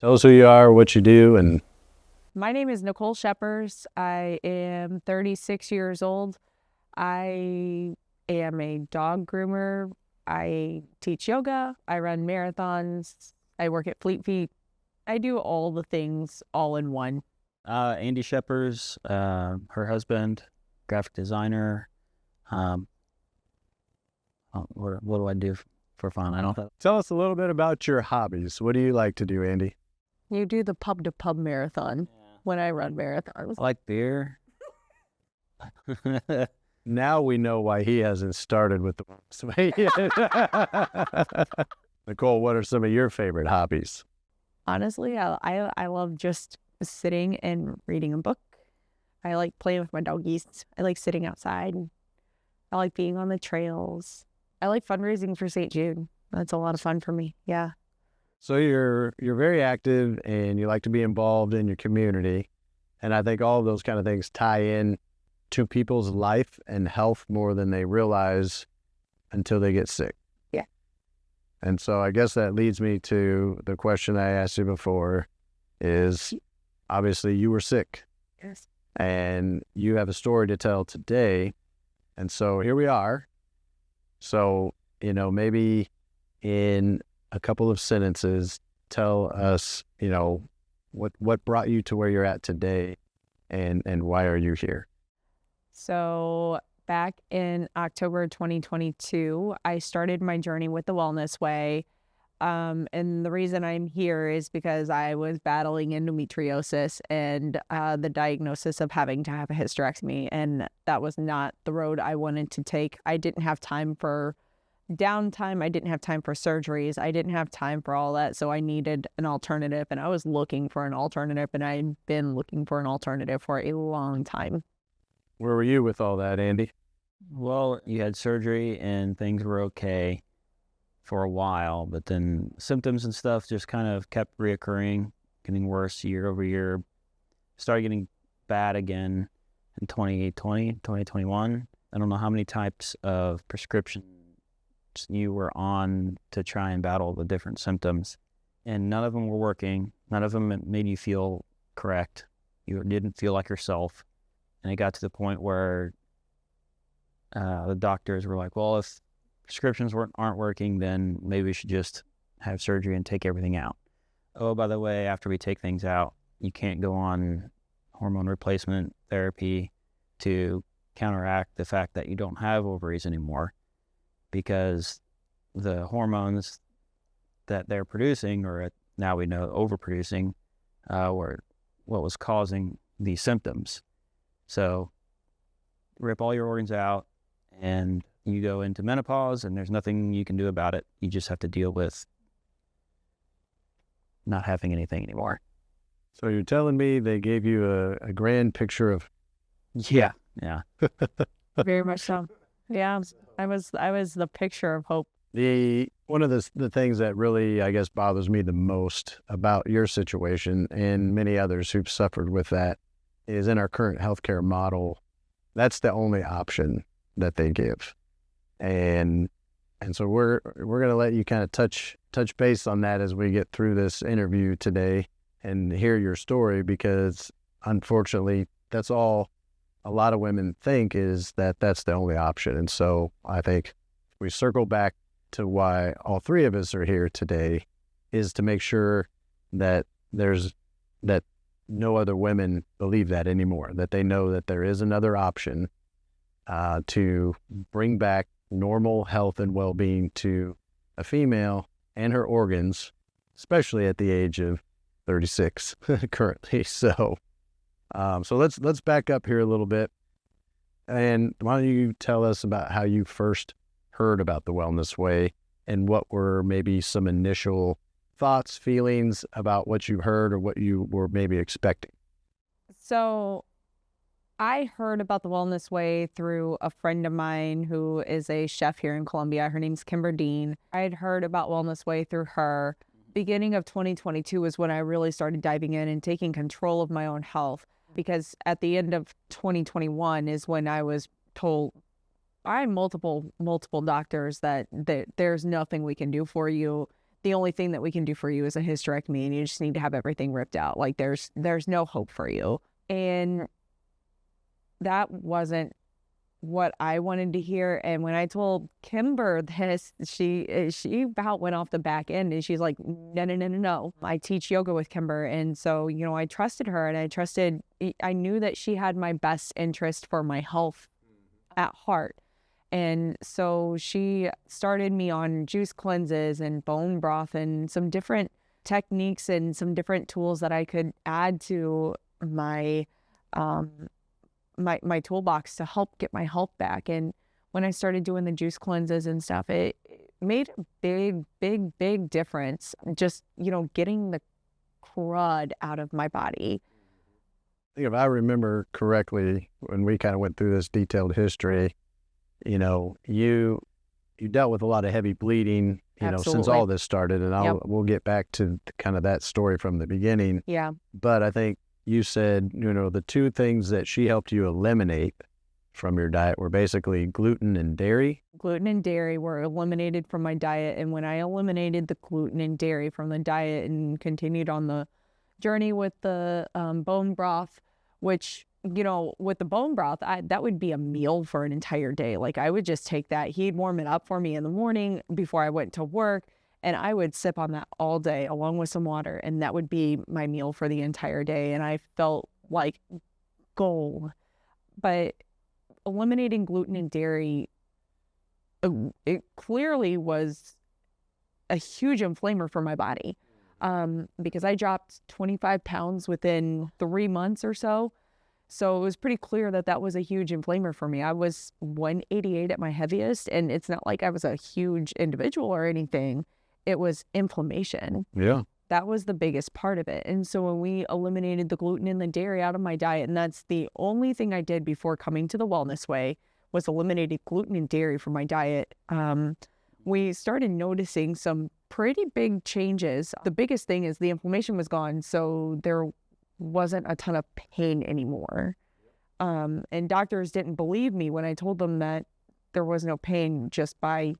Tell us who you are, what you do, and My name is Nicole Sheppers. I am 36 years old. I am a dog groomer. I teach yoga. I run marathons. I work at Fleet Feet. I do all the things all in one. Andy Sheppers, her husband, graphic designer. Um, what do I do for fun? I don't know. tell us a little bit about your hobbies. What do you like to do, Andy? You do the pub to pub marathon when I run marathons. I like beer. Now we know why he hasn't started with the sway. Nicole, what are some of your favorite hobbies? Honestly, I love just sitting and reading a book. I like playing with my doggies. I like sitting outside. I like being on the trails. I like fundraising for St. Jude. That's a lot of fun for me. Yeah. So you're very active and you like to be involved in your community. And I think all of those kind of things tie in to people's life and health more than they realize until they get sick. Yeah. And so I guess that leads me to the question I asked you before is obviously you were sick Yes. and you have a story to tell today. And so here we are. So, maybe in a couple of sentences, tell us, what brought you to where you're at today and why are you here? So back in October 2022, I started my journey with the Wellness Way. And the reason I'm here is because I was battling endometriosis and the diagnosis of having to have a hysterectomy. And that was not the road I wanted to take. I didn't have time for downtime. I didn't have time for surgeries. I didn't have time for all that. So I needed an alternative. And I was looking for an alternative. And I've been looking for an alternative for a long time. Where were you with all that, Andy? Well, you had surgery and things were okay for a while, but then symptoms and stuff just kind of kept reoccurring, getting worse year over year. Started getting bad again in 2020, 2021. I don't know how many types of prescriptions you were on to try and battle the different symptoms, and none of them were working. None of them made you feel correct. You didn't feel like yourself. And it got to the point where the doctors were like, well, if prescriptions aren't working, then maybe we should just have surgery and take everything out. Oh, by the way, after we take things out, you can't go on hormone replacement therapy to counteract the fact that you don't have ovaries anymore, because the hormones that they're producing, or now we know overproducing, were what was causing these symptoms. So rip all your organs out and you go into menopause and there's nothing you can do about it. You just have to deal with not having anything anymore. So you're telling me they gave you a grand picture of... Yeah. Very much so. Yeah. I was the picture of hope. One of the things that really, I guess, bothers me the most about your situation and many others who've suffered with that is in our current healthcare model, that's the only option that they give. And so we're going to let you kind of touch base on that as we get through this interview today and hear your story, because unfortunately, that's all a lot of women think, is that that's the only option. And so I think we circle back to why all three of us are here today is to make sure that that no other women believe that anymore, that they know that there is another option to bring back normal health and well-being to a female and her organs, especially at the age of 36 currently. So let's back up here a little bit. And why don't you tell us about how you first heard about the Wellness Way and what were maybe some initial thoughts, feelings about what you heard or what you were maybe expecting? So I heard about the Wellness Way through a friend of mine who is a chef here in Columbia. Her name's Kimber Dean. I had heard about Wellness Way through her. Beginning of 2022 is when I really started diving in and taking control of my own health, because at the end of 2021 is when I was told by multiple doctors that there's nothing we can do for you. the only thing that we can do for you is a hysterectomy, and you just need to have everything ripped out. Like there's no hope for you. And that wasn't what I wanted to hear. And when I told Kimber this, she about went off the back end, and she's like, no. I teach yoga with Kimber. And so, I trusted her, and I knew that she had my best interest for my health at heart. And so she started me on juice cleanses and bone broth and some different techniques and some different tools that I could add to my my toolbox to help get my health back. And when I started doing the juice cleanses and stuff, it made a big difference. Just, getting the crud out of my body. I think if I remember correctly, when we kind of went through this detailed history, you dealt with a lot of heavy bleeding, since Absolutely. all this started, and we'll get back to kind of that story from the beginning. Yeah. But I think you said, the two things that she helped you eliminate from your diet were basically gluten and dairy. Gluten and dairy were eliminated from my diet. And when I eliminated the gluten and dairy from the diet and continued on the journey with the bone broth, which, with the bone broth, that would be a meal for an entire day. Like I would just take that. He'd warm it up for me in the morning before I went to work. And I would sip on that all day along with some water. And that would be my meal for the entire day. And I felt like gold. But eliminating gluten and dairy, it clearly was a huge inflamer for my body. Because I dropped 25 pounds within 3 months or so. So it was pretty clear that was a huge inflamer for me. I was 188 at my heaviest, and it's not like I was a huge individual or anything. It was inflammation. Yeah. That was the biggest part of it. And so when we eliminated the gluten and the dairy out of my diet, and that's the only thing I did before coming to the Wellness Way, was eliminated gluten and dairy from my diet, we started noticing some pretty big changes. The biggest thing is the inflammation was gone, so there wasn't a ton of pain anymore. And doctors didn't believe me when I told them that there was no pain just by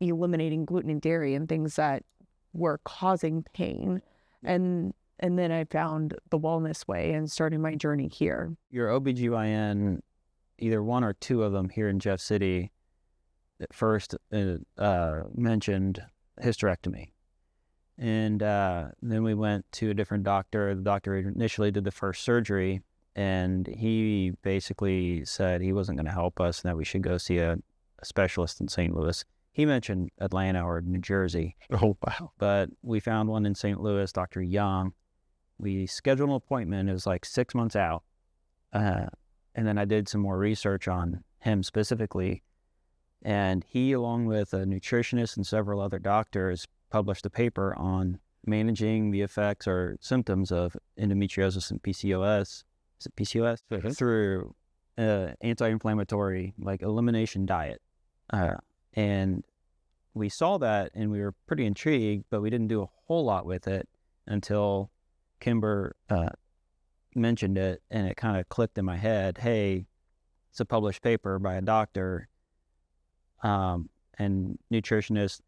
eliminating gluten and dairy and things that were causing pain. And then I found the Wellness Way and started my journey here. Your OBGYN, either one or two of them here in Jeff City, at first mentioned hysterectomy. And then we went to a different doctor. The doctor initially did the first surgery, and he basically said he wasn't going to help us and that we should go see a specialist in St. Louis. He mentioned Atlanta or New Jersey. Oh, wow. But we found one in St. Louis, Dr. Young. We scheduled an appointment. It was like 6 months out. And then I did some more research on him specifically. And he, along with a nutritionist and several other doctors, published a paper on managing the effects or symptoms of endometriosis and PCOS. Is it PCOS? Mm-hmm. Through anti-inflammatory, elimination diet. And we saw that and we were pretty intrigued, but we didn't do a whole lot with it until Kimber mentioned it, and it kind of clicked in my head. Hey, it's a published paper by a doctor and nutritionist,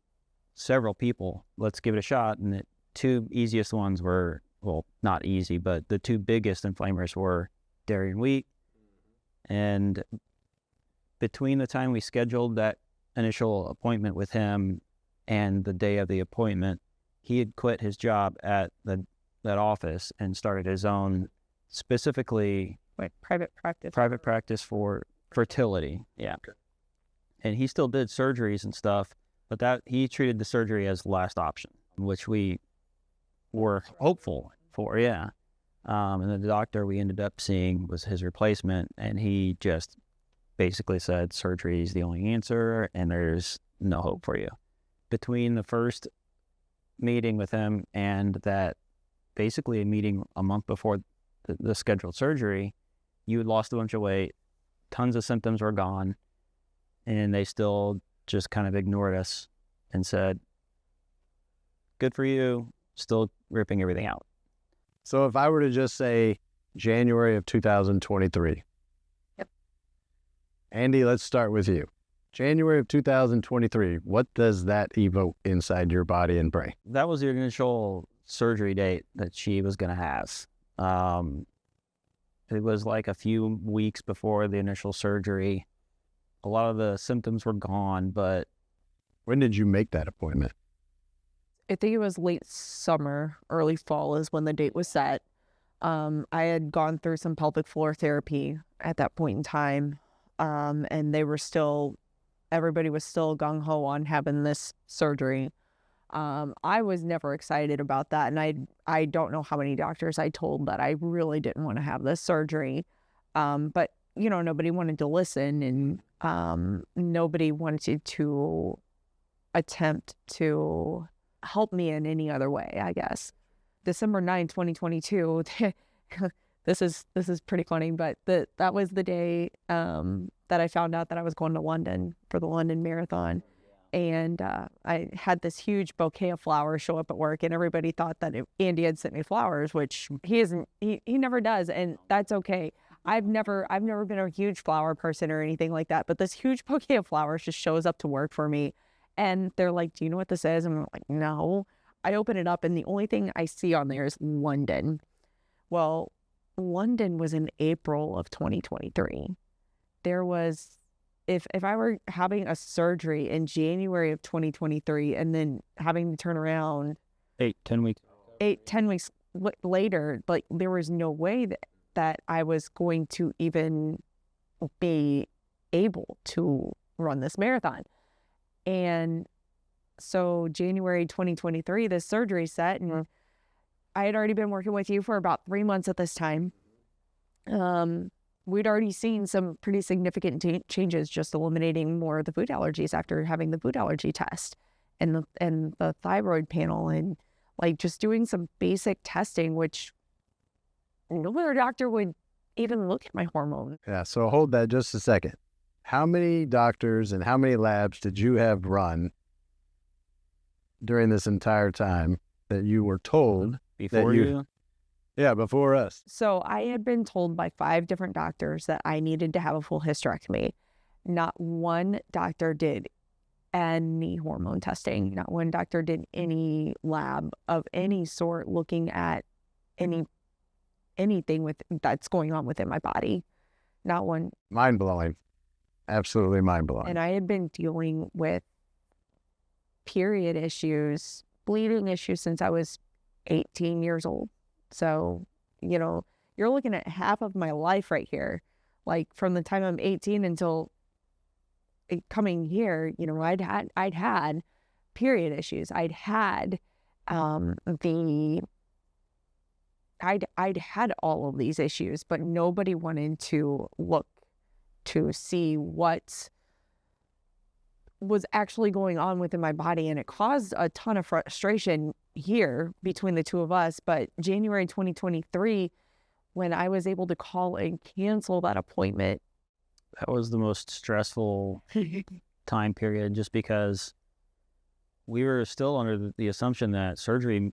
several people. Let's give it a shot. And the two easiest ones were, well, not easy, but the two biggest inflamers were dairy and wheat. And between the time we scheduled that initial appointment with him and the day of the appointment, he had quit his job at that office and started his own, specifically private practice for fertility. Yeah. Okay. And he still did surgeries and stuff, but that he treated the surgery as the last option, which we were hopeful for. Yeah. And the doctor we ended up seeing was his replacement, and he just basically said surgery is the only answer and there's no hope for you. Between the first meeting with him and that basically a meeting a month before the scheduled surgery, you had lost a bunch of weight, tons of symptoms were gone, and they still just kind of ignored us and said, good for you, still ripping everything out. So if I were to just say January of 2023. Yep. Andy, let's start with you. January of 2023. What does that evoke inside your body and brain? That was the initial surgery date that she was going to have. It was like a few weeks before the initial surgery. A lot of the symptoms were gone, but When did you make that appointment? I think it was late summer, early fall is when the date was set. I had gone through some pelvic floor therapy at that point in time, and everybody was still gung-ho on having this surgery. I was never excited about that, and I don't know how many doctors I told that I really didn't want to have this surgery. But, nobody wanted to listen, and nobody wanted to attempt to help me in any other way, I guess. December 9, 2022, this is pretty funny, but that was the day that I found out that I was going to London for the London Marathon. And I had this huge bouquet of flowers show up at work, and everybody thought that Andy had sent me flowers, which he isn't. He never does, and that's okay. I've never been a huge flower person or anything like that, but this huge bouquet of flowers just shows up to work for me. And they're like, "Do you know what this is?" And I'm like, "No." I open it up, and the only thing I see on there is London. Well, London was in April of 2023. There was, if I were having a surgery in January of 2023 and then having to turn around 10 weeks. 10 weeks later, like there was no way that I was going to even be able to run this marathon. And so January 2023, this surgery set, and I had already been working with you for about 3 months at this time. We'd already seen some pretty significant changes, just eliminating more of the food allergies after having the food allergy test and the thyroid panel, and like just doing some basic testing, which no other doctor would even look at my hormone. Yeah, so hold that just a second. How many doctors and how many labs did you have run during this entire time that you were told Before you? Yeah, before us. So I had been told by 5 different doctors that I needed to have a full hysterectomy. Not one doctor did any hormone testing. Not one doctor did any lab of any sort looking at anything that's going on within my body. Not one. Mind-blowing. Absolutely mind-blowing. And I had been dealing with period issues, bleeding issues since I was 18 years old. So, you're looking at half of my life right here. Like from the time I'm 18 until coming here, I'd had period issues. I'd had I'd had all of these issues, but nobody wanted to look to see what was actually going on within my body, and it caused a ton of frustration here between the two of us. But January 2023, when I was able to call and cancel that appointment, That was the most stressful time period, just because we were still under the assumption that surgery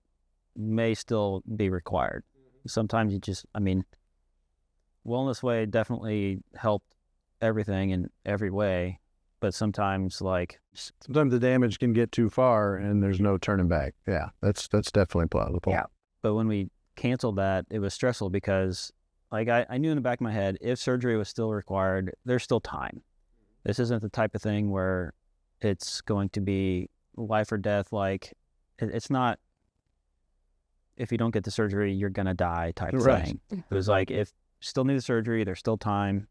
may still be required. Sometimes Wellness Way definitely helped everything in every way, but sometimes the damage can get too far and there's no turning back. Yeah, that's definitely plausible. Yeah. But when we canceled that, it was stressful because I knew in the back of my head, if surgery was still required, there's still time. This isn't the type of thing where it's going to be life or death. It's not, if you don't get the surgery, you're going to die type Right. thing. It was like, if you still need the surgery, there's still time.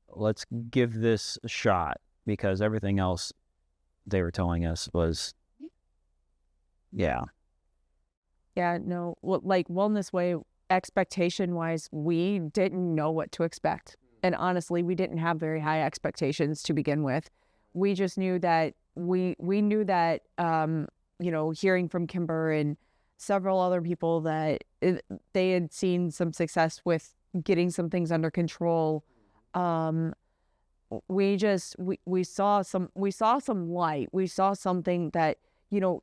Let's give this a shot, because everything else they were telling us was, yeah. Yeah, no, Wellness Way, expectation wise, we didn't know what to expect. And honestly, we didn't have very high expectations to begin with. We just knew that we knew that, hearing from Kimber and several other people that they had seen some success with getting some things under control. We saw some light. We saw something that,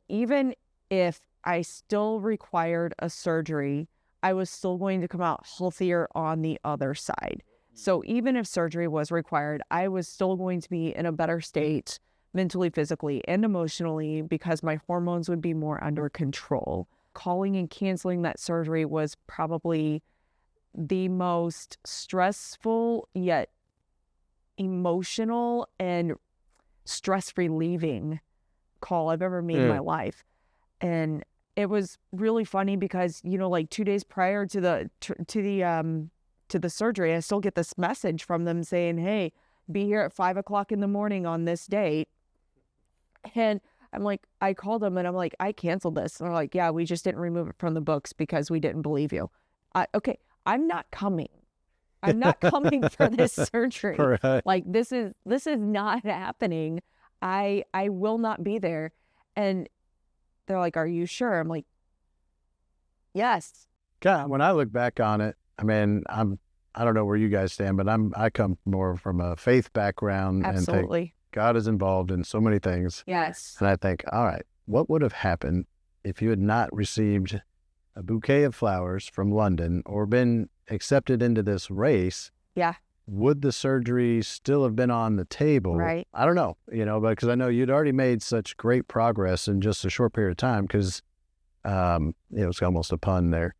even if I still required a surgery, I was still going to come out healthier on the other side. So even if surgery was required, I was still going to be in a better state mentally, physically, and emotionally because my hormones would be more under control. Calling and canceling that surgery was probably the most stressful yet emotional and stress relieving call I've ever made in my life. And it was really funny because, you know, like 2 days prior to the surgery, I still get this message from them saying, hey, be here at 5 o'clock in the morning on this date. And I'm like, I called them and I'm like, I canceled this. And they're like, yeah, we just didn't remove it from the books because we didn't believe you. Okay, I'm not coming. I'm not coming for this surgery. Right. Like this is not happening. I will not be there. And they're like, are you sure? I'm like, yes. God, when I look back on it, I mean, I don't know where you guys stand, but I come more from a faith background and think Absolutely. God is involved in so many things. Yes. And I think, all right, what would have happened if you had not received a bouquet of flowers from London or been accepted into this race? Yeah. Would the surgery still have been on the table? Right. I don't know, you know, because I know you'd already made such great progress in just a short period of time because it was almost a pun there.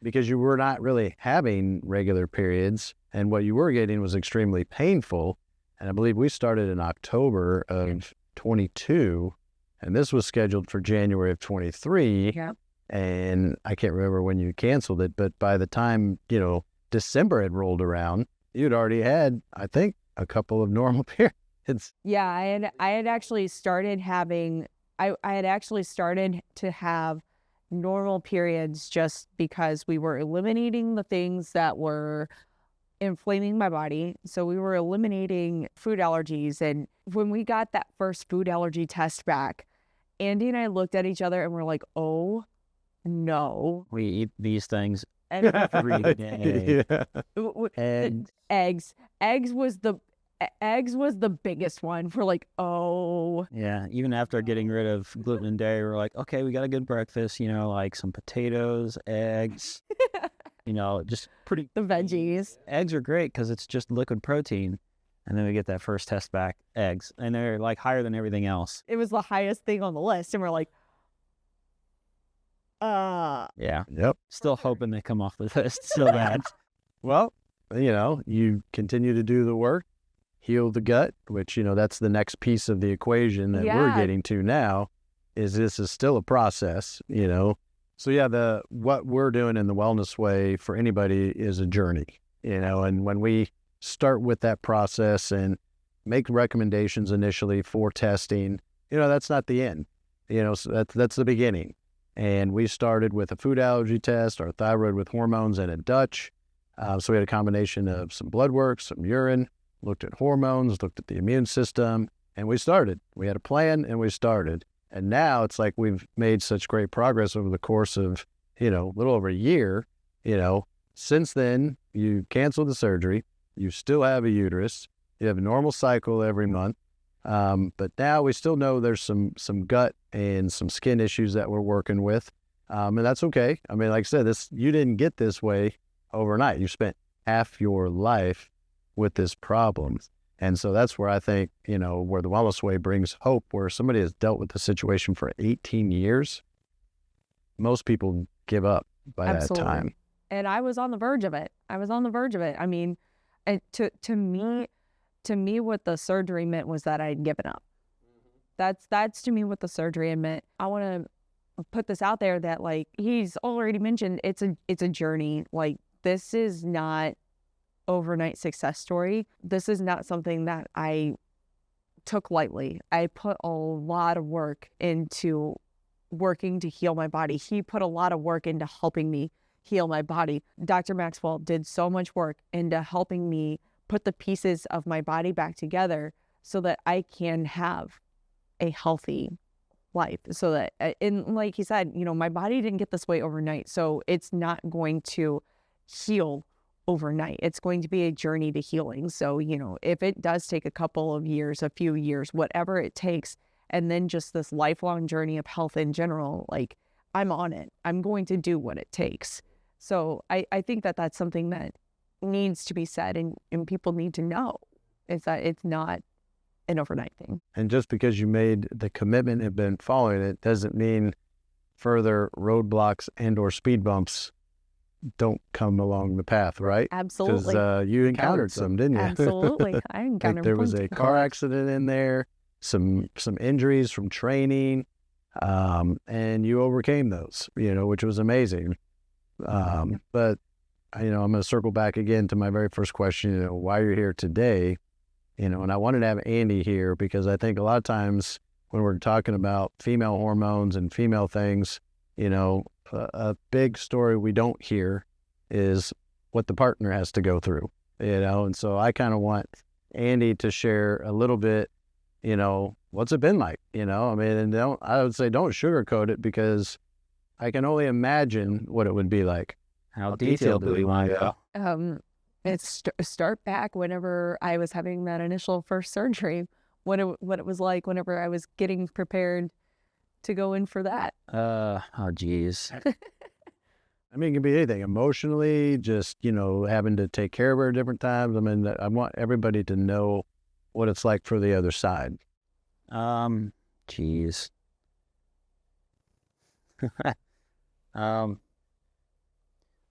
Because you were not really having regular periods and what you were getting was extremely painful. And I believe we started in October of 22 and this was scheduled for January of 23. Yeah. And I can't remember when you canceled it, but by the time, you know, December had rolled around, you'd already had, I think, a couple of normal periods. Yeah, I had actually started having I had actually started to have normal periods just because we were eliminating the things that were inflaming my body. So we were eliminating food allergies. And when we got that first food allergy test back, Andy and I looked at each other and we're like, oh no. We eat these things And every day. Yeah. Eggs. Eggs was the biggest one. We're like, oh. Yeah, even after getting rid of gluten and dairy, we're like, okay, we got a good breakfast, you know, like some potatoes, eggs, you know, just pretty. The veggies. Eggs are great because it's just liquid protein. And then we get that first test back, eggs, and they're like higher than everything else. It was the highest thing on the list. And we're like, Yeah. Yep. Still hoping they come off the list so bad. Well, you know, you continue to do the work, heal the gut, which, you know, that's the next piece of the equation that we're Yeah. getting to now, is this is still a process, you know. So yeah, what we're doing in the Wellness Way for anybody is a journey, you know, and when we start with that process and make recommendations initially for testing, you know, that's not the end, you know, so that's the beginning. And we started with a food allergy test, our thyroid with hormones, and a Dutch. So we had a combination of some blood work, some urine, looked at hormones, looked at the immune system, and we started. We had a plan and we started. And now it's like we've made such great progress over the course of, you know, a little over a year. You know, since then, you canceled the surgery, you still have a uterus, you have a normal cycle every month. But now we still know there's some gut and some skin issues that we're working with. And that's okay. I mean, like I said, you didn't get this way overnight. You spent half your life with this problem. And so that's where I think, you know, where the Wellness Way brings hope, where somebody has dealt with the situation for 18 years, most people give up by Absolutely. that time. And I was on the verge of it. I mean, to me, what the surgery meant was that I'd given up. That's to me what the surgery meant. I want to put this out there that, like he's already mentioned, it's a journey. Like, this is not overnight success story. This is not something that I took lightly. I put a lot of work into working to heal my body. He put a lot of work into helping me heal my body. Dr. Maxwell did so much work into helping me put the pieces of my body back together so that I can have a healthy life. So that, and like he said, you know, my body didn't get this way overnight. So it's not going to heal overnight. It's going to be a journey to healing. So, you know, if it does take a couple of years, a few years, whatever it takes, and then just this lifelong journey of health in general, like, I'm on it. I'm going to do what it takes. So I think that that's something that needs to be said, and people need to know, is that it's not an overnight thing. And just because you made the commitment and been following it doesn't mean further roadblocks and or speed bumps don't come along the path, right? Absolutely. Because you encountered some, didn't you? Absolutely. I encountered Like there was plenty. a car accident in there, some injuries from training, and you overcame those, which was amazing. But I'm going to circle back again to my very first question, why you're here today, and I wanted to have Andy here because I think a lot of times when we're talking about female hormones and female things, a big story we don't hear is what the partner has to go through, and so I kind of want Andy to share a little bit, what's it been like, I mean, and I would say don't sugarcoat it because I can only imagine what it would be like. How detailed do we want to go? It's start back whenever I was having that initial first surgery, what it was like whenever I was getting prepared to go in for that. Oh, geez. I mean, it can be anything emotionally, just, having to take care of her at different times. I mean, I want everybody to know what it's like for the other side. Geez.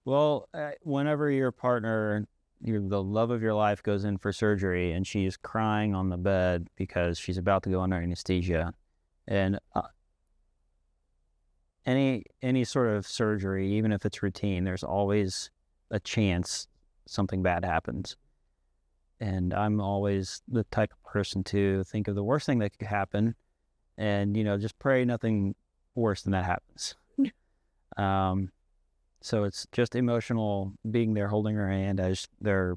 Well, whenever your partner, the love of your life goes in for surgery and she's crying on the bed because she's about to go under anesthesia, and any sort of surgery, even if it's routine, there's always a chance something bad happens. And I'm always the type of person to think of the worst thing that could happen and, just pray nothing worse than that happens. So it's just emotional being there, holding her hand as they're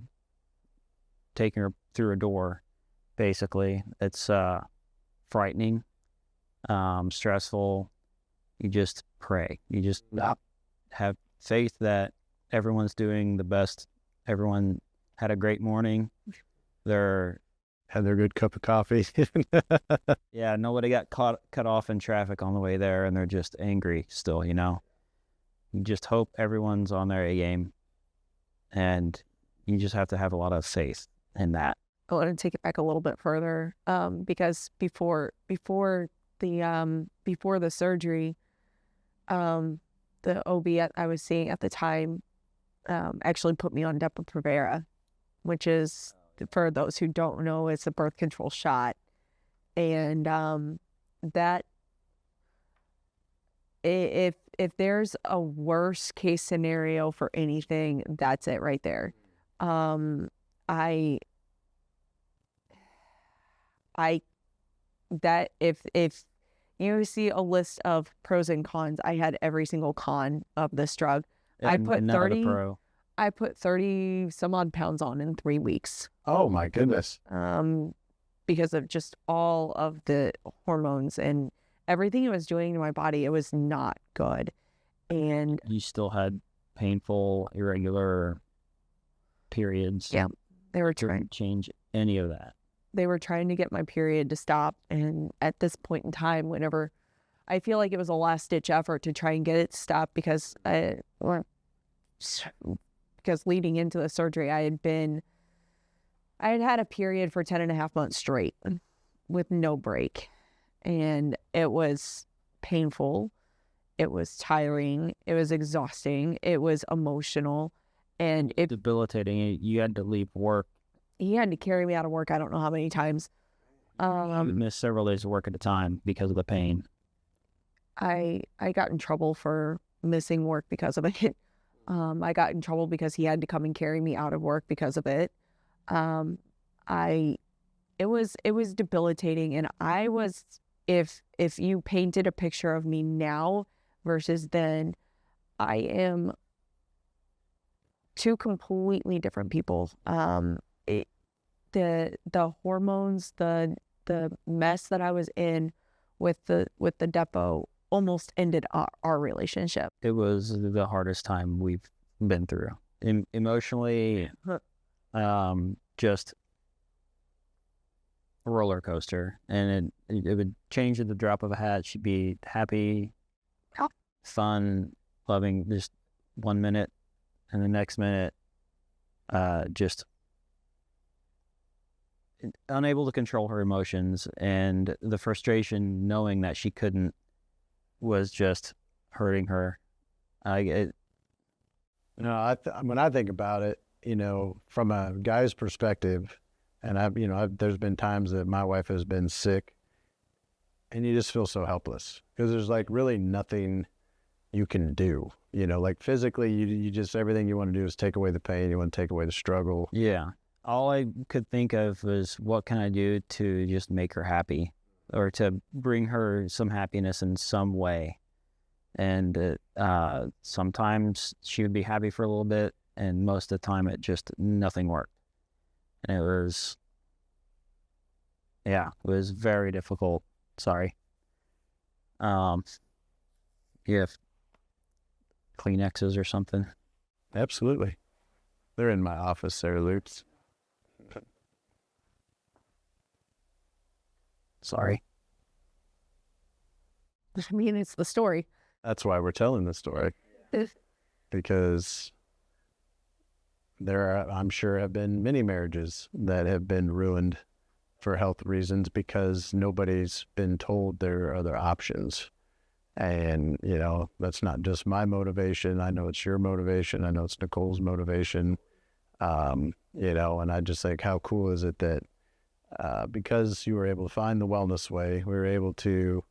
taking her through a door, basically. It's frightening, stressful. You just pray. You just have faith that everyone's doing the best. Everyone had a great morning. Had their good cup of coffee. Yeah, nobody got cut off in traffic on the way there, and they're just angry still, You just hope everyone's on their A game, and you just have to have a lot of faith in that. I want to take it back a little bit further, because before the surgery, the OB I was seeing at the time actually put me on Depo-Provera, which is, for those who don't know, it's a birth control shot, and that if there's a worst case scenario for anything, that's it right there. That if you see a list of pros and cons, I had every single con of this drug. I put 30 some odd pounds on in 3 weeks. Oh my goodness. Because of just all of the hormones and everything it was doing to my body. It was not good. And you still had painful, irregular periods. Yeah, they were trying to change any of that. They were trying to get my period to stop. And at this point in time, whenever I feel like it was a last ditch effort to try and get it to stop, because leading into the surgery, I had a period for 10.5 months straight with no break. And it was painful. It was tiring. It was exhausting. It was emotional. And it debilitating. You had to leave work. He had to carry me out of work I don't know how many times. You missed several days of work at a time because of the pain. I got in trouble for missing work because of it. I got in trouble because he had to come and carry me out of work because of it. It was debilitating, and I was, if you painted a picture of me now versus then, I am two completely different people. The hormones, the mess that I was in with the depo almost ended our relationship. It was the hardest time we've been through. Emotionally, just a roller coaster, and it would change at the drop of a hat. She'd be happy, fun, loving just 1 minute, and the next minute just unable to control her emotions, and the frustration knowing that she couldn't was just hurting her. When I think about it, from a guy's perspective, and there's been times that my wife has been sick, and you just feel so helpless because there's like really nothing you can do. Like physically, you just everything you want to do is take away the pain. You want to take away the struggle. Yeah. All I could think of was what can I do to just make her happy or to bring her some happiness in some way. And sometimes she would be happy for a little bit, and most of the time nothing worked. And it was very difficult. Sorry. You have Kleenexes or something? Absolutely. They're in my office there, Loops. Sorry. I mean, it's the story. That's why we're telling the story. Because I'm sure, have been many marriages that have been ruined for health reasons because nobody's been told there are other options. And, that's not just my motivation. I know it's your motivation. I know it's Nicole's motivation. And I just think, how cool is it that because you were able to find the wellness way, we were able to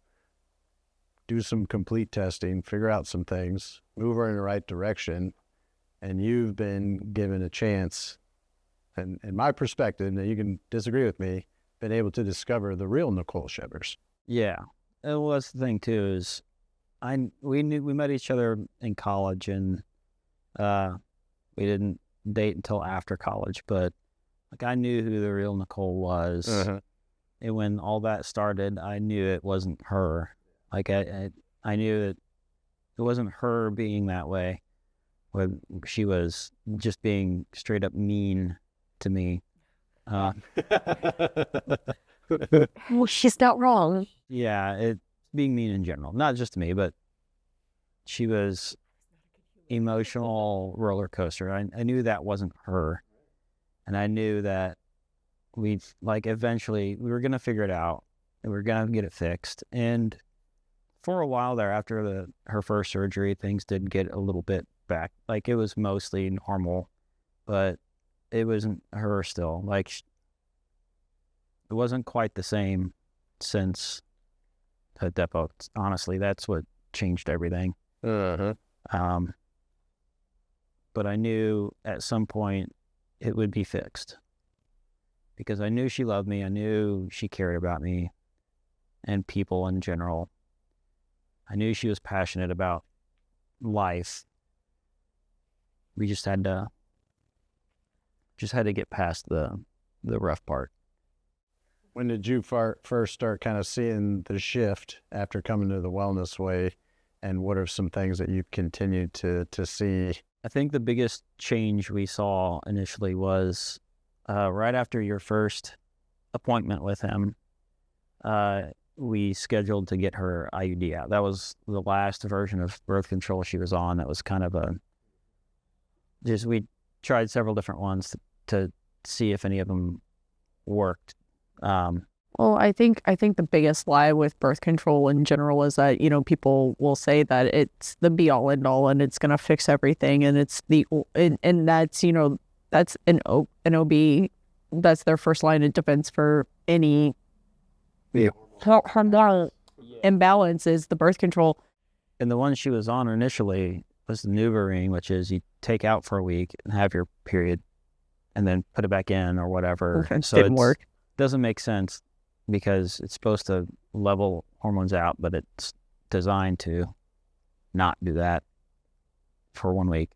do some complete testing, figure out some things, move her in the right direction, and you've been given a chance, and in my perspective, and you can disagree with me, been able to discover the real Nicole Shevers. Yeah. Well, that's the thing too, is we met each other in college, and we didn't date until after college, but like I knew who the real Nicole was. Uh-huh. And when all that started, I knew it wasn't her. Like I knew that it wasn't her being that way. When she was just being straight up mean to me. Well, she's not wrong. Yeah, it being mean in general, not just to me, but she was emotional roller coaster. I knew that wasn't her, and I knew that eventually we were gonna figure it out, and we were gonna get it fixed. And for a while there, after her first surgery, things did get a little bit back. Like it was mostly normal, but it wasn't her still. Like it wasn't quite the same since the depot. Honestly, that's what changed everything. Uh-huh. But I knew at some point it would be fixed because I knew she loved me. I knew she cared about me and people in general. I knew she was passionate about life. We just had to get past the rough part. When did you first start kind of seeing the shift after coming to the wellness way, and what are some things that you've continued to see? I think the biggest change we saw initially was right after your first appointment with him, we scheduled to get her IUD out. That was the last version of birth control she was on. That was kind of we tried several different ones to see if any of them worked. Well, I think the biggest lie with birth control in general is that, people will say that it's the be all end all and it's going to fix everything. And it's and that's, that's an OB. That's their first line of defense for any hormonal imbalance is the birth control. And the one she was on initially was the NuvaRing, which is you take out for a week and have your period and then put it back in or whatever. Okay, so didn't work. Doesn't make sense because it's supposed to level hormones out, but it's designed to not do that for 1 week.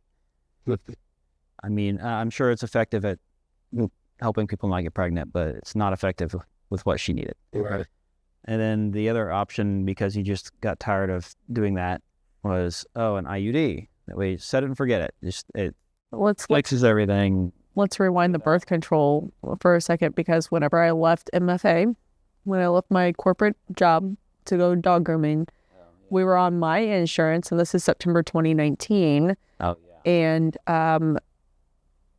I mean, I'm sure it's effective at helping people not get pregnant, but it's not effective with what she needed. Right. And then the other option, because he just got tired of doing that, was, an IUD. That way, set it and forget it. It fixes everything. Let's rewind the birth control for a second, because whenever I left MFA, when I left my corporate job to go dog grooming, we were on my insurance, and this is September 2019. Oh, yeah. And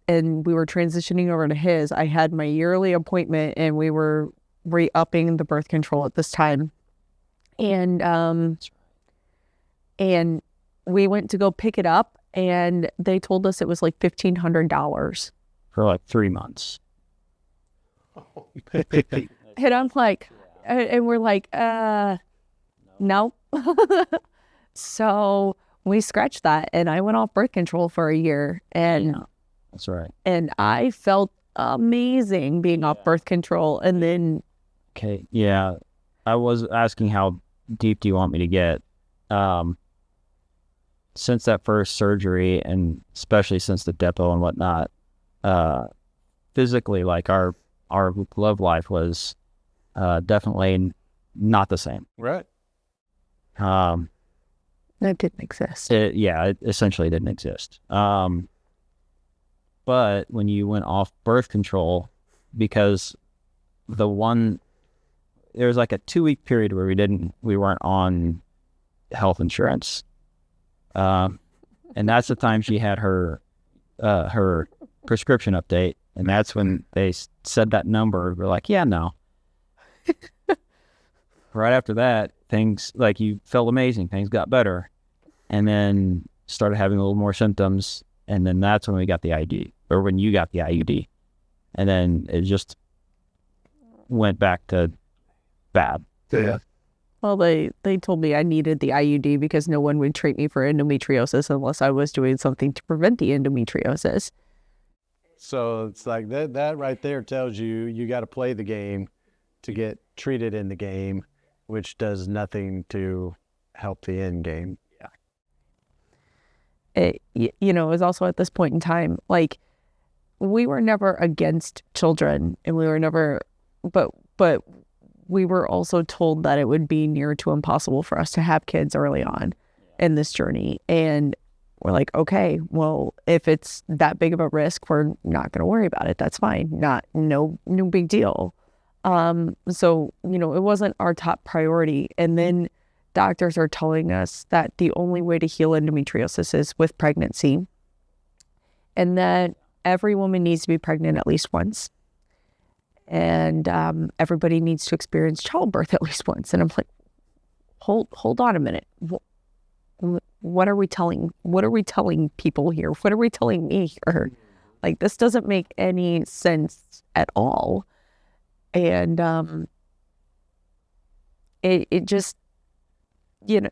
and we were transitioning over to his, I had my yearly appointment, and we were re-upping the birth control at this time. And we went to go pick it up, and they told us it was like $1,500. For like 3 months. And I'm like, and we're like, no. So we scratched that, and I went off birth control for a year, and That's right. and I felt amazing being off birth control. And then, Okay. Yeah. I was asking how deep do you want me to get? Since that first surgery, and especially since the depot and whatnot, physically, like our love life was definitely not the same. Right. that didn't exist. It essentially didn't exist. But when you went off birth control, because there was like a 2-week period where we weren't on health insurance. And that's the time she had her prescription update. And that's when they said that number. We're like, yeah, no. Right after that, things, like, you felt amazing. Things got better. And then started having a little more symptoms. And then that's when we got the IUD, or when you got the IUD. And then it just went back to bad. Yeah. Well, they told me I needed the IUD because no one would treat me for endometriosis unless I was doing something to prevent the endometriosis. So it's like that right there tells you got to play the game to get treated in the game, which does nothing to help the end game. It was also at this point in time, like, we were never against children, and we were never, but we were also told that it would be near to impossible for us to have kids early on in this journey. And we're like, okay, well, if it's that big of a risk, we're not going to worry about it. That's fine. No big deal. So, it wasn't our top priority. And then doctors are telling us that the only way to heal endometriosis is with pregnancy, and that every woman needs to be pregnant at least once. And everybody needs to experience childbirth at least once. And I'm like, hold on a minute. What are we telling people here? What are we telling me here? Like, this doesn't make any sense at all. And it just, you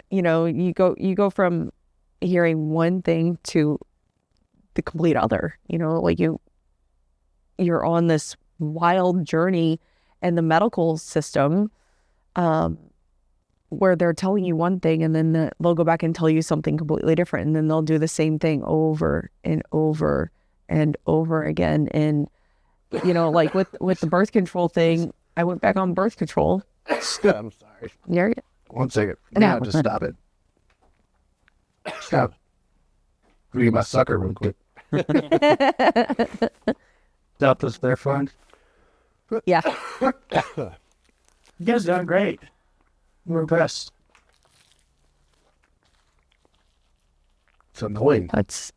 go from hearing one thing to the complete other. Like, you're on this wild journey in the medical system, where they're telling you one thing, and then they'll go back and tell you something completely different, and then they'll do the same thing over and over and over again. And like with the birth control thing, I went back on birth control. I'm sorry. Yeah. 1 second. No. Just stop it. Stop. Let me get my sucker real quick. Stop this there, fun. Yeah. You guys done great. We're impressed. It's annoying. That's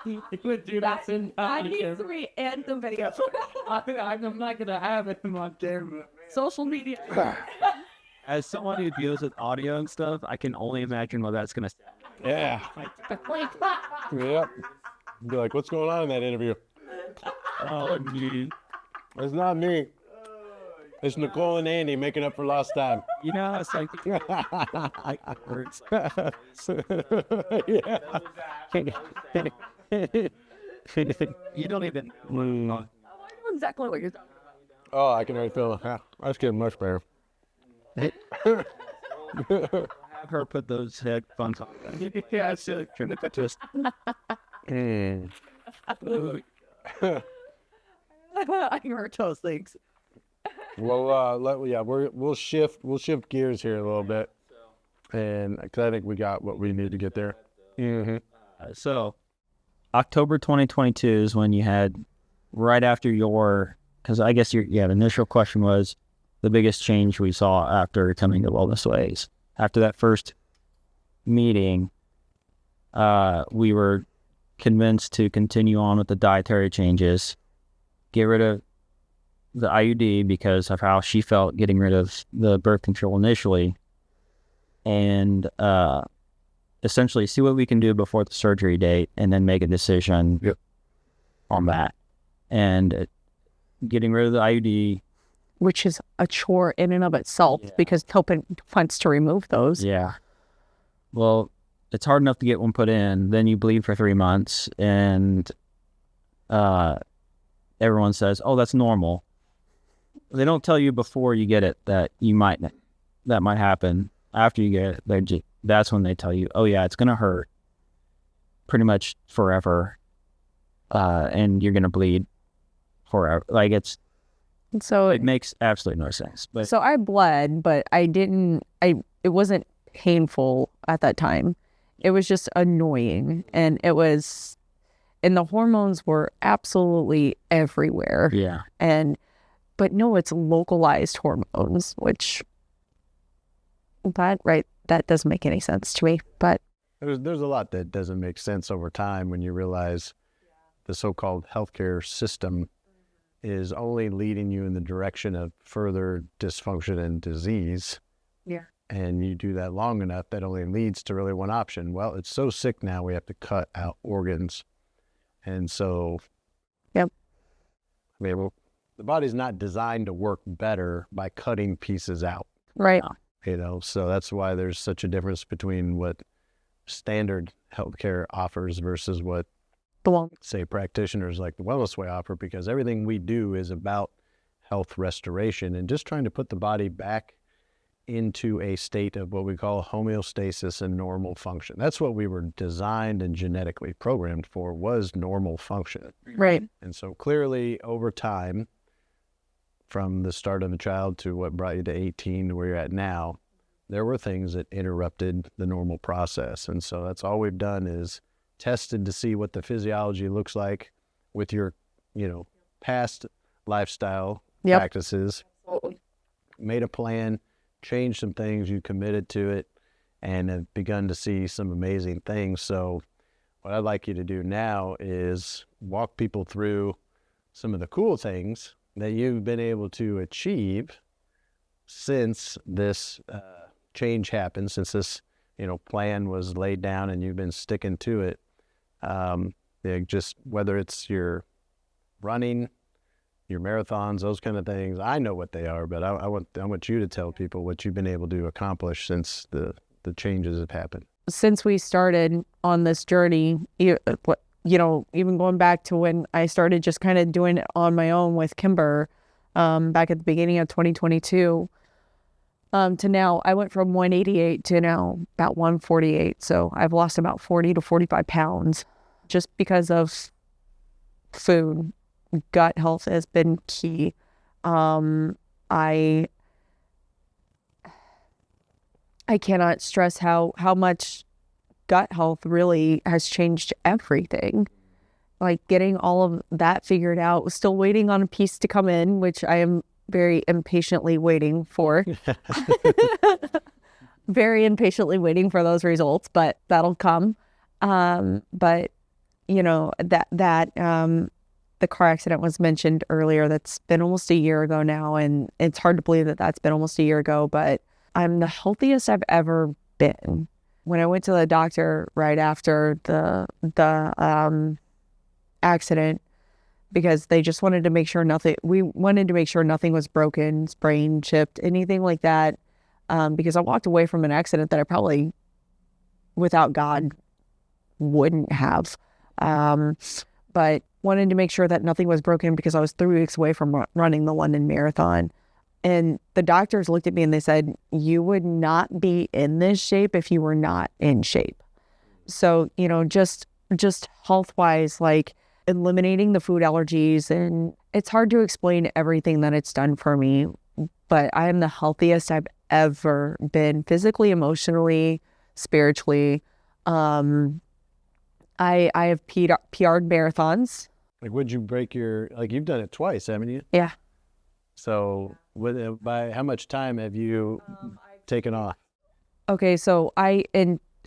You would do that in I need to re-end the video. I'm not gonna have it on camera. Social media. As someone who deals with audio and stuff, I can only imagine what that's gonna sound. Yeah. Yep. Be like, what's going on in that interview? Oh, dude. It's not me. It's Nicole and Andy making up for lost time. It's like, words. You don't even. I know exactly what you're talking Oh, I can already feel it. That's getting much better. Have her put those headphones on. Yeah, it's Just. about. I heard those things. Well, we'll shift gears here a little bit, and because I think we got what we need to get there. So, October 2022 is when you had, right after because I guess the initial question was the biggest change we saw after coming to Wellness Ways. After that first meeting, we were convinced to continue on with the dietary changes, get rid of the IUD because of how she felt getting rid of the birth control initially, and essentially see what we can do before the surgery date and then make a decision on that. And getting rid of the IUD, which is a chore in and of itself because Topin wants to remove those. yeah. Well, it's hard enough to get one put in. Then you bleed for 3 months, and everyone says, "Oh, that's normal." They don't tell you before you get it that might happen. After you get it, that's when they tell you, "Oh yeah, it's gonna hurt pretty much forever, and you're gonna bleed forever." Like it makes absolutely no sense. But so I bled, but it wasn't painful at that time. It was just annoying, and the hormones were absolutely everywhere. yeah, But no, it's localized hormones, which that doesn't make any sense to me. But There's a lot that doesn't make sense over time when you realize the so-called healthcare system is only leading you in the direction of further dysfunction and disease. Yeah. And you do that long enough, that only leads to really one option. Well, it's so sick now, we have to cut out organs. And so, Yep. I mean, well, the body's not designed to work better by cutting pieces out. right. So that's why there's such a difference between what standard healthcare offers versus what, The one. say, practitioners like the Wellness Way offer, because everything we do is about health restoration and just trying to put the body back into a state of what we call homeostasis and normal function. That's what we were designed and genetically programmed for, was normal function. Right. And so clearly over time, from the start of a child to what brought you to 18 to where you're at now, there were things that interrupted the normal process. And so that's all we've done is tested to see what the physiology looks like with your, past lifestyle practices, made a plan, changed some things, you committed to it, and have begun to see some amazing things. So what I'd like you to do now is walk people through some of the cool things that you've been able to achieve since this change happened, since this plan was laid down and you've been sticking to it. Just whether it's your running, your marathons, those kind of things. I know what they are, but I want you to tell people what you've been able to accomplish since the changes have happened. Since we started on this journey, even going back to when I started just kind of doing it on my own with Kimber, back at the beginning of 2022, to now, I went from 188 to now about 148. So I've lost about 40 to 45 pounds just because of food. Gut health has been key. I cannot stress how much gut health really has changed everything. Like getting all of that figured out, still waiting on a piece to come in, which I am very impatiently waiting for. Very impatiently waiting for those results, but that'll come. But the car accident was mentioned earlier. That's been almost a year ago now, and it's hard to believe that that's been almost a year ago, but I'm the healthiest I've ever been. When I went to the doctor right after the accident, because they just wanted to make sure nothing was broken, sprained, chipped, anything like that, because I walked away from an accident that I probably, without God, wouldn't have. But wanted to make sure that nothing was broken because I was 3 weeks away from running the London Marathon. And the doctors looked at me and they said, you would not be in this shape if you were not in shape. So, just health-wise, like eliminating the food allergies, and it's hard to explain everything that it's done for me, but I am the healthiest I've ever been, physically, emotionally, spiritually. I have PR'd marathons. Like, would you break you've done it twice, haven't you? Yeah. So by how much time have you taken off? Okay, so I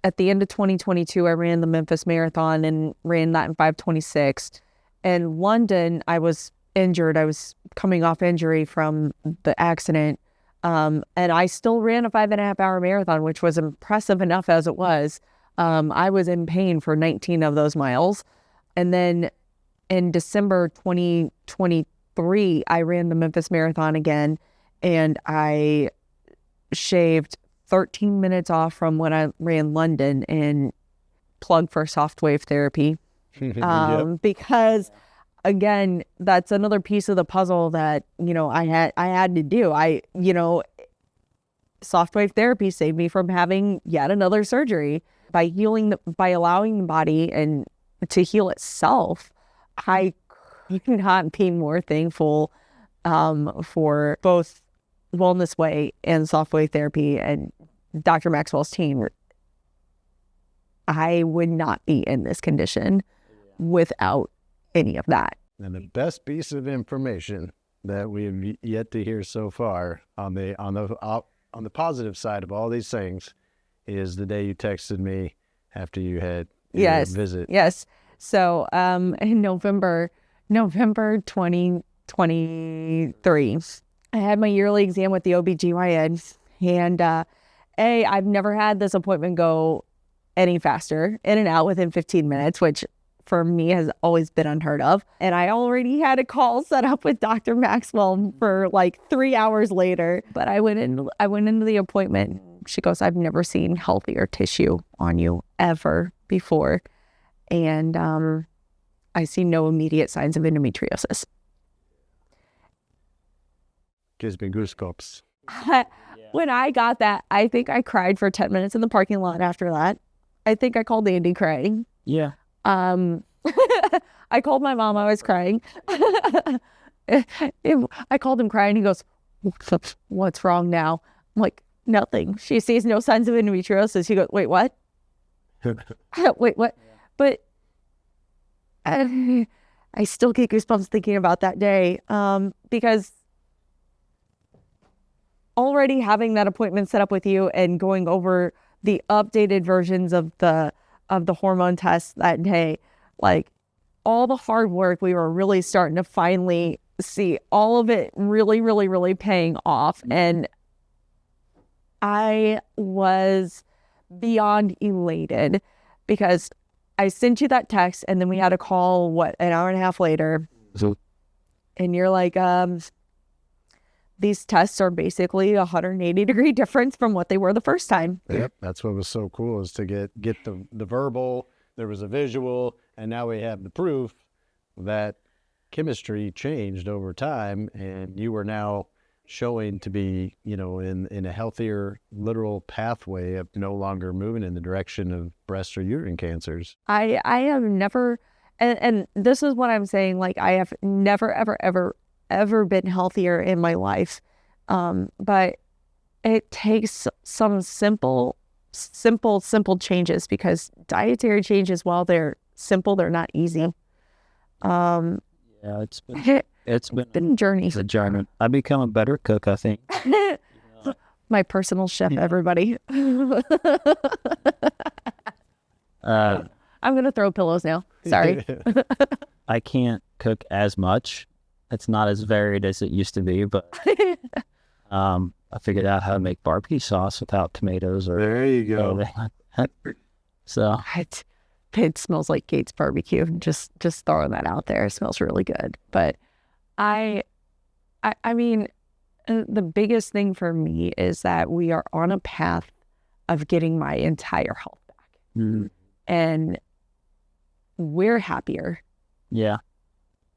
at the end of 2022, I ran the Memphis Marathon and ran that in 5:26. In London, I was injured. I was coming off injury from the accident. And I still ran a 5.5 hour marathon, which was impressive enough as it was. I was in pain for 19 of those miles. And then in December 2023, I ran the Memphis Marathon again, and I shaved 13 minutes off from when I ran London and plugged for soft wave therapy. Because again, that's another piece of the puzzle that, I had to do. Soft wave therapy saved me from having yet another surgery by by allowing the body and to heal itself. I could not be more thankful for both Wellness Way and soft wave therapy and Dr. Maxwell's team. I would not be in this condition without any of that. And the best piece of information that we've yet to hear so far on the positive side of all these things is the day you texted me after you had your visit. Yes. So in November 2023, I had my yearly exam with the OBGYN, and I've never had this appointment go any faster, in and out within 15 minutes, which for me has always been unheard of. And I already had a call set up with Dr. Maxwell for like 3 hours later. But I went into the appointment. She goes, "I've never seen healthier tissue on you ever before. And I see no immediate signs of endometriosis." Gives me goosebumps. When I got that, I think I cried for 10 minutes in the parking lot after that. I think I called Andy crying. Yeah. I called my mom. I was crying. I called him crying. He goes, "What's wrong now?" I'm like, "Nothing." She sees no signs of endometriosis. He goes, "Wait, what?" Wait, what? But I still get goosebumps thinking about that day because already having that appointment set up with you and going over the updated versions of the hormone tests that day, like all the hard work, we were really starting to finally see all of it really, really, really paying off. And I was beyond elated because I sent you that text and then we had a call, an hour and a half later. And you're like, these tests are basically 180-degree difference from what they were the first time. Yep, that's what was so cool, is to get the verbal, there was a visual, and now we have the proof that chemistry changed over time, and you are now showing to be, in a healthier literal pathway of no longer moving in the direction of breast or uterine cancers. I have never, and this is what I'm saying, like I have never, ever been healthier in my life. But it takes some simple changes, because dietary changes, while they're simple, they're not easy. Yeah, it's been a journey. It's a journey. I've become a better cook, I think. My personal chef, everybody. Uh, I'm going to throw pillows now. Sorry. I can't cook as much. It's not as varied as it used to be, but I figured out how to make barbecue sauce without tomatoes. There you go. So it smells like Gates barbecue. Just throwing that out there. It smells really good. But I mean, the biggest thing for me is that we are on a path of getting my entire health back. Mm-hmm. And we're happier. Yeah.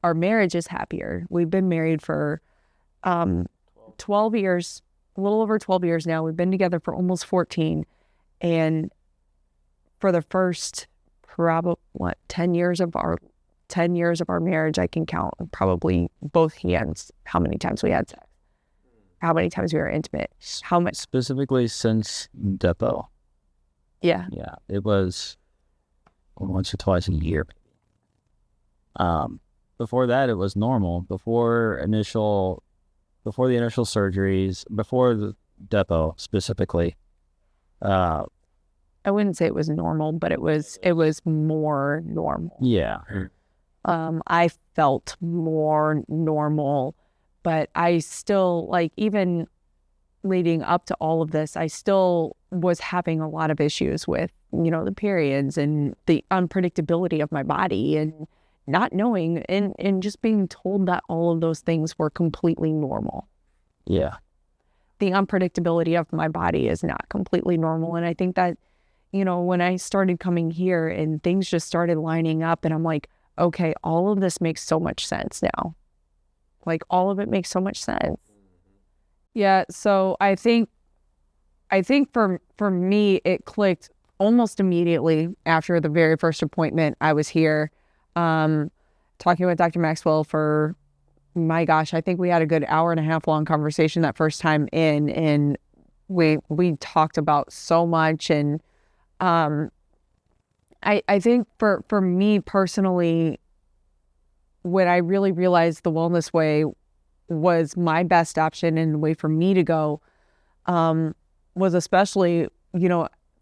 Our marriage is happier. We've been married for 12 years, a little over 12 years now. We've been together for almost 14. And for the first 10 years of our marriage, I can count probably both hands how many times we had sex, how many times we were intimate, how much. Specifically since Depot. Yeah. Yeah. It was once or twice a year. Before that, it was normal. Before the initial surgeries, before the Depot specifically, I wouldn't say it was normal, but it was more normal. Yeah. I felt more normal, but I still, like, even leading up to all of this, I still was having a lot of issues with, the periods and the unpredictability of my body and not knowing and just being told that all of those things were completely normal. Yeah. The unpredictability of my body is not completely normal. And I think that, when I started coming here and things just started lining up and I'm like, okay, all of this makes so much sense now. Like, all of it makes so much sense. Yeah. So I think for me, it clicked almost immediately after the very first appointment. I was here talking with Dr. Maxwell for, my gosh, I think we had a good hour and a half long conversation that first time in, and we talked about so much. And I think for me personally, when I really realized the wellness way was my best option and the way for me to go, was especially,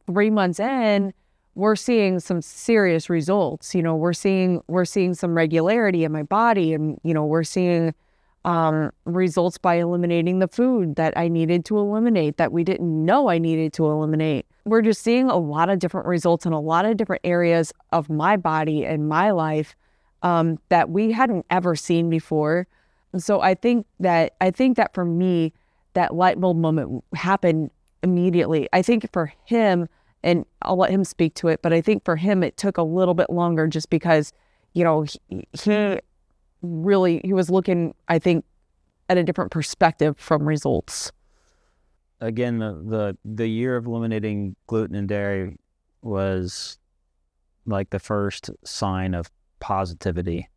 3 months in, we're seeing some serious results. We're seeing some regularity in my body, and, we're seeing results by eliminating the food that I needed to eliminate, that we didn't know I needed to eliminate. We're just seeing a lot of different results in a lot of different areas of my body and my life that we hadn't ever seen before. So I think that for me, that light bulb moment happened immediately. I think for him, and I'll let him speak to it, but I think for him, it took a little bit longer just because, he was looking, I think, at a different perspective from results. Again, the year of eliminating gluten and dairy was like the first sign of positivity.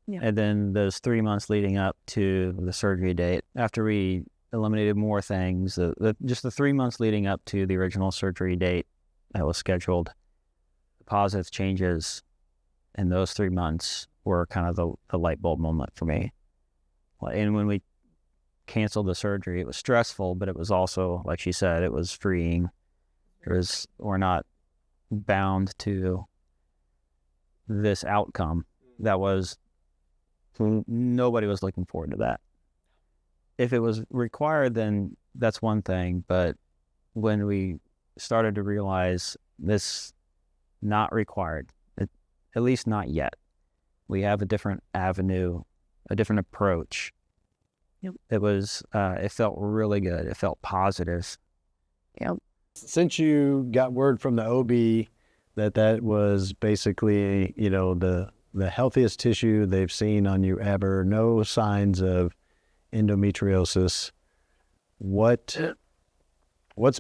Yeah. And then those 3 months leading up to the surgery date, after we eliminated more things, just the 3 months leading up to the original surgery date that was scheduled, the positive changes in those 3 months were kind of the light bulb moment for me. And when we canceled the surgery, it was stressful, but it was also, like she said, it was freeing. We're not bound to this outcome that was, nobody was looking forward to that. If it was required, then that's one thing. But when we started to realize this not required, at least not yet, we have a different avenue, a different approach. Yep. It felt really good. It felt positive. Yep. Since you got word from the OB that was basically, the healthiest tissue they've seen on you ever, no signs of endometriosis, what's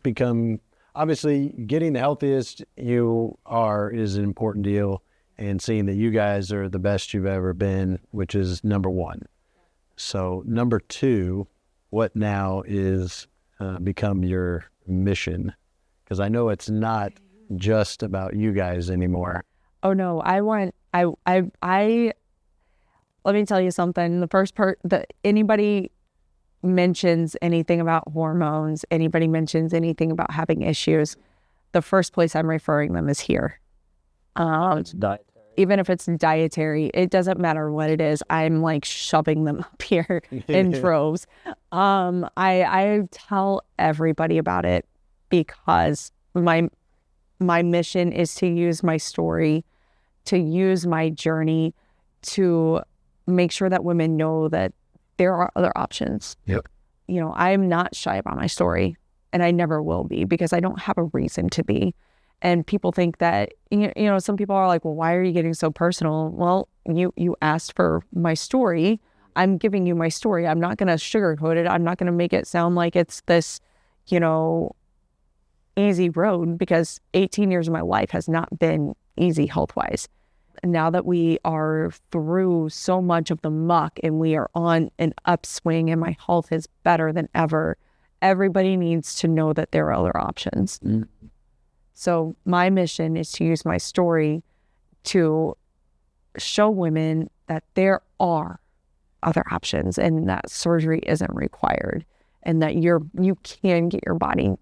become, obviously getting the healthiest you are is an important deal, and seeing that you guys are the best you've ever been, which is number one. So number two, what now is become your mission? Because I know it's not just about you guys anymore. Oh no, let me tell you something. The first part that anybody mentions anything about hormones, anybody mentions anything about having issues, the first place I'm referring them is here. It's dietary. Even if it's dietary, it doesn't matter what it is. I'm like shoving them up here in droves. I tell everybody about it because my mission is to use my story, to use my journey to make sure that women know that there are other options. Yep. I'm not shy about my story, and I never will be, because I don't have a reason to be. And people think that, some people are like, well, why are you getting so personal? Well, you asked for my story. I'm giving you my story. I'm not going to sugarcoat it. I'm not going to make it sound like it's this, easy road, because 18 years of my life has not been easy health-wise. Now that we are through so much of the muck and we are on an upswing and my health is better than ever, everybody needs to know that there are other options. Mm. So my mission is to use my story to show women that there are other options and that surgery isn't required, and that you can get your body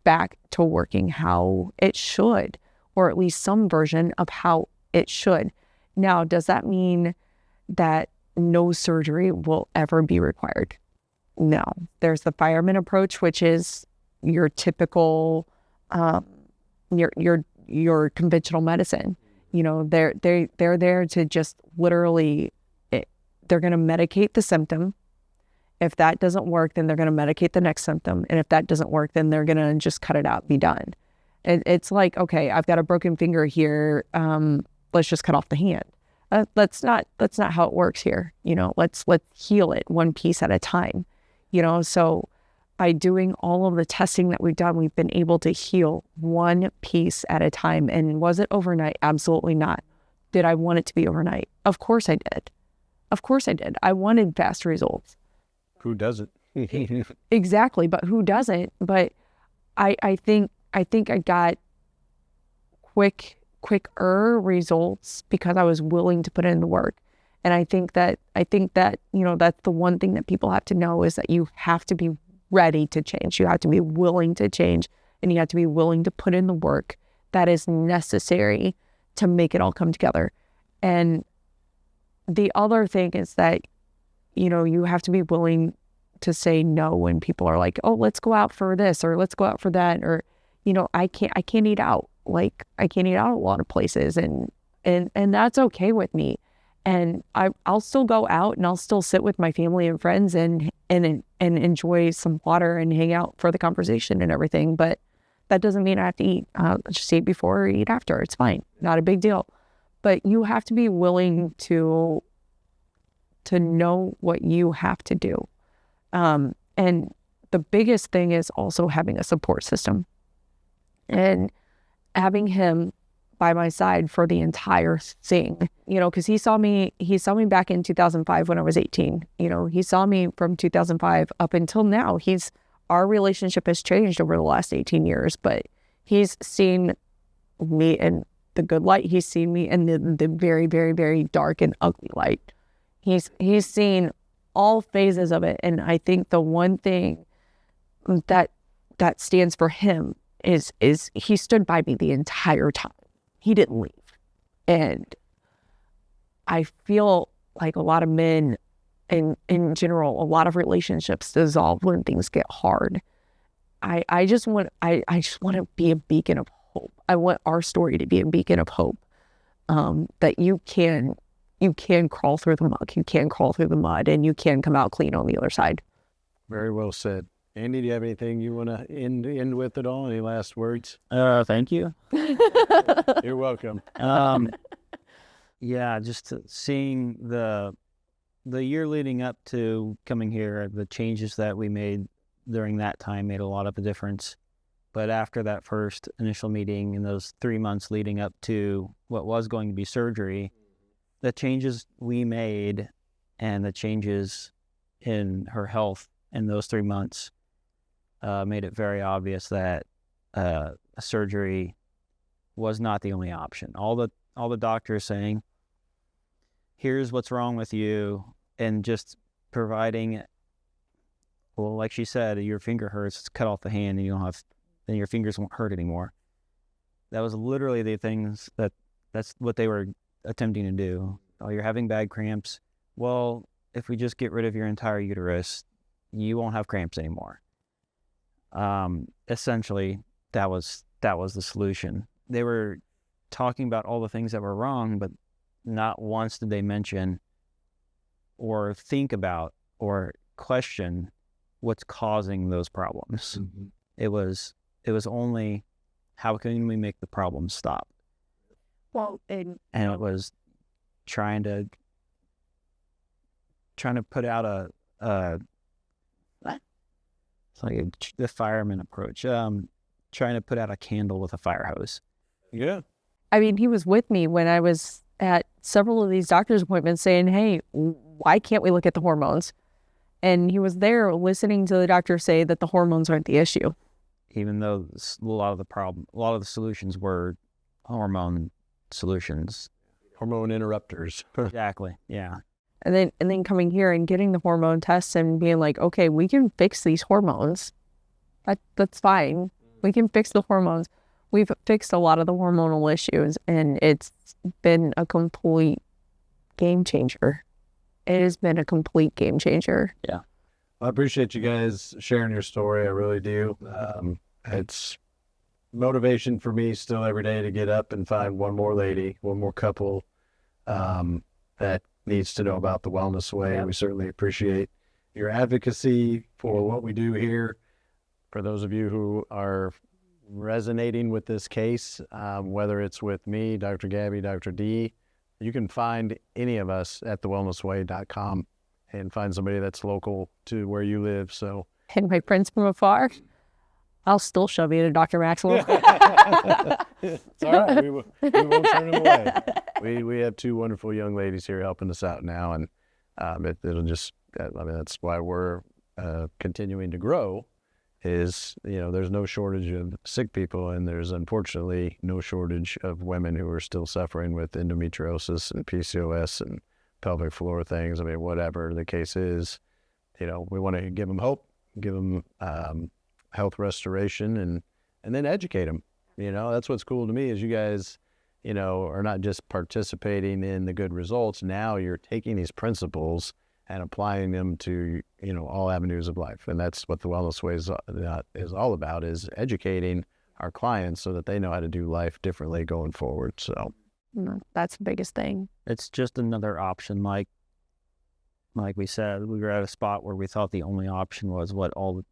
back to working how it should, or at least some version of how it should. Now, does that mean that no surgery will ever be required? No. There's the fireman approach, which is your typical, your conventional medicine. You know, they're there to just literally, they're going to medicate the symptom. If that doesn't work, then they're going to medicate the next symptom. And if that doesn't work, then they're going to just cut it out, be done. It's like, okay, I've got a broken finger here. Let's just cut off the hand. That's not how it works here. You know, let's heal it one piece at a time. You know, so by doing all of the testing that we've done, we've been able to heal one piece at a time. And was it overnight? Absolutely not. Did I want it to be overnight? Of course I did. Of course I did. I wanted fast results. Who doesn't? Exactly. But who doesn't? But I think I got quicker results because I was willing to put in the work. And I think that, you know, that's the one thing that people have to know is that you have to be ready to change. You have to be willing to change, and you have to be willing to put in the work that is necessary to make it all come together. And the other thing is that, you know, you have to be willing to say no when people are like, oh, let's go out for this, or let's go out for that, or, you know, I can't eat out. Like, I can't eat out a lot of places, and that's okay with me. And I'll still go out and I'll still sit with my family and friends and enjoy some water and hang out for the conversation and everything. But that doesn't mean I have to eat. Just eat before or eat after. It's fine. Not a big deal. But you have to be willing to know what you have to do. And the biggest thing is also having a support system and having him by my side for the entire thing, you know, because he saw me back in 2005 when I was 18. You know, he saw me from 2005 up until now. Our relationship has changed over the last 18 years, but he's seen me in the good light. He's seen me in the very, very, very dark and ugly light. He's seen all phases of it. And I think the one thing that stands for him is he stood by me the entire time. He didn't leave. And I feel like a lot of men, and in general, a lot of relationships dissolve when things get hard. I just want to be a beacon of hope. I want our story to be a beacon of hope, that you can crawl through the muck, you can crawl through the mud, and you can come out clean on the other side. Very well said. Andy, do you have anything you want to end with at all? Any last words? Thank you. You're welcome. Yeah, just seeing the year leading up to coming here, the changes that we made during that time made a lot of a difference. But after that first initial meeting and those 3 months leading up to what was going to be surgery, the changes we made and the changes in her health in those 3 months made it very obvious that a surgery was not the only option. All the doctors saying, here's what's wrong with you, and just providing, well, like she said, your finger hurts, it's cut off the hand, and then your fingers won't hurt anymore. That was literally the things that's what they were attempting to do. Oh, you're having bad cramps. Well, if we just get rid of your entire uterus, you won't have cramps anymore. Essentially, that was the solution. They were talking about all the things that were wrong, but not once did they mention or think about or question what's causing those problems. Mm-hmm. It was only, how can we make the problem stop? Well, and it was trying to put out it's like the fireman approach, trying to put out a candle with a fire hose. Yeah. I mean, he was with me when I was at several of these doctor's appointments saying, hey, why can't we look at the hormones? And he was there listening to the doctor say that the hormones aren't the issue. Even though a lot of the solutions were hormone solutions. Hormone interrupters. Exactly, yeah. And then coming here and getting the hormone tests and being like, okay, we can fix these hormones. That's fine. We can fix the hormones. We've fixed a lot of the hormonal issues, and it's been a complete game changer. It has been a complete game changer. I appreciate you guys sharing your story. I really do. It's motivation for me still every day to get up and find one more lady, one more couple that needs to know about the Wellness Way. Yep. We certainly appreciate your advocacy for what we do here. For those of you who are resonating with this case, whether it's with me, Dr. Gabby, Dr. D, you can find any of us at thewellnessway.com and find somebody that's local to where you live. So, And my friends from afar, I'll still shove you to Dr. Maxwell. it's all right. We won't turn them away. We have two wonderful young ladies here helping us out now, and it'll just. I mean, that's why we're continuing to grow. Is there's no shortage of sick people, and there's unfortunately no shortage of women who are still suffering with endometriosis and PCOS and pelvic floor things. I mean, whatever the case is, we want to give them hope, give them health restoration, and then educate them. That's what's cool to me is you guys, are not just participating in the good results. Now you're taking these principles and applying them to, all avenues of life. And that's what the Wellness Way is all about, is educating our clients so that they know how to do life differently going forward. So That's the biggest thing. It's just another option. Like we said, we were at a spot where we thought the only option was what all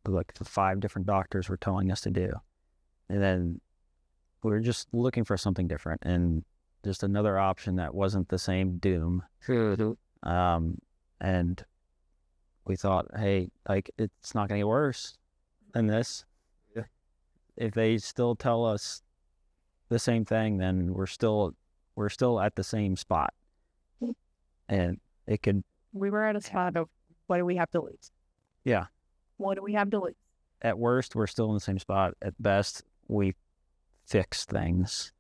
the 5 different doctors were telling us to do. And then we were just looking for something different and just another option that wasn't the same doom. And we thought, hey, it's not going to get worse than this. Yeah. If they still tell us the same thing, then we're still at the same spot. And it could. We were at a spot of, what do we have to lose? Yeah. What do we have to lose? At worst, we're still in the same spot. At best, we fix things.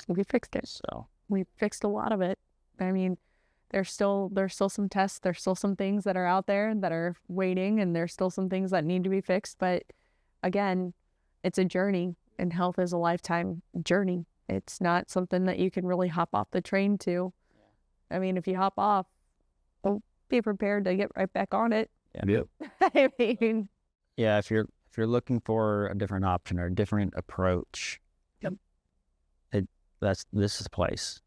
We fixed it. So We fixed a lot of it. I mean, there's still some tests, there's still some things that are out there that are waiting, and there's still some things that need to be fixed. But again, it's a journey, and health is a lifetime journey. It's not something that you can really hop off the train to. I mean, if you hop off, well, be prepared to get right back on it. Yep. I mean, yeah, if you're looking for a different option or a different approach, Yep. This is the place.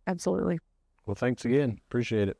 absolutely. Well, thanks again. Appreciate it.